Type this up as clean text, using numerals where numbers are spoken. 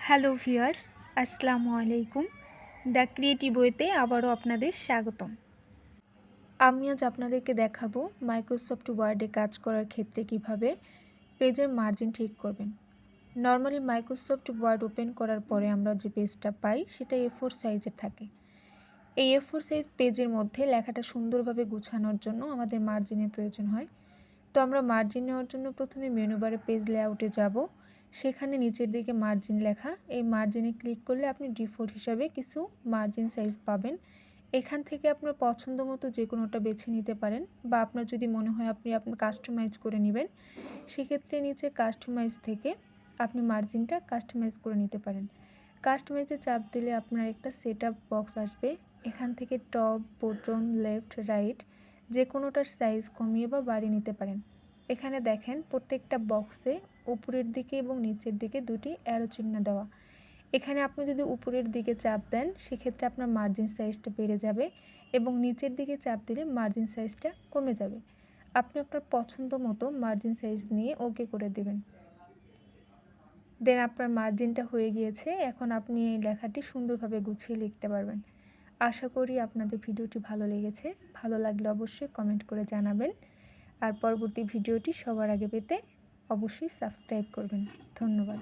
Hello viewers, আসসালামু আলাইকুম। The creative ওয়েতে আবারও আপনাদের স্বাগতম। আমি আজ আপনাদেরকে দেখাবো মাইক্রোসফট ওয়ার্ডে কাজ করার ক্ষেত্রে কিভাবে পেজের মার্জিন ঠিক করবেন। নর্মালি মাইক্রোসফট ওয়ার্ড ওপেন করার পরে আমরা যে পেজটা পাই সেটা A4 সাইজের থাকে। এই A4 সাইজ পেজের মধ্যে লেখাটা সুন্দরভাবে গুছানোর জন্য আমাদের মার্জিনের প্রয়োজন হয়। তো আমরা মার্জিন নেওয়ার জন্য প্রথমে মেনু বারে পেজ লেআউটে যাব। সেখানে নিচের দিকে মার্জিন লেখা, এই মার্জিনে ক্লিক করলে আপনি ডিফল্ট হিসাবে কিছু মার্জিন সাইজ পাবেন। এখান থেকে আপনার পছন্দ মতো যে কোনোটা বেছে নিতে পারেন, বা আপনার যদি মনে হয় আপনি আপনার কাস্টমাইজ করে নেবেন, সেক্ষেত্রে নিচে কাস্টমাইজ থেকে আপনি মার্জিনটা কাস্টমাইজ করে নিতে পারেন। কাস্টমাইজে চাপ দিলে আপনার একটা সেটআপ বক্স আসবে। এখান থেকে টপ, বটম, লেফট, রাইট যে কোনোটার সাইজ কমিয়ে বা বাড়িয়ে নিতে পারেন। এখানে দেখেন প্রত্যেকটা বক্সে উপরের দিকে এবং নিচের দিকে দুটি অ্যারো চিহ্ন দেওয়া। এখানে আপনি যদি উপরের দিকে চাপ দেন সেক্ষেত্রে আপনার মার্জিন সাইজটা বেড়ে যাবে, এবং নিচের দিকে চাপ দিলে মার্জিন সাইজটা কমে যাবে। আপনি আপনার পছন্দ মতো মার্জিন সাইজ নিয়ে ওকে করে দেবেন। দেন আপনার মার্জিনটা হয়ে গিয়েছে। এখন আপনি এই লেখাটি সুন্দরভাবে গুছিয়ে লিখতে পারবেন। আশা করি আপনাদের ভিডিওটি ভালো লেগেছে। ভালো লাগলে অবশ্যই কমেন্ট করে জানাবেন। আর পরবর্তী ভিডিওটি সবার আগে পেতে অবশ্যই সাবস্ক্রাইব করবেন। ধন্যবাদ।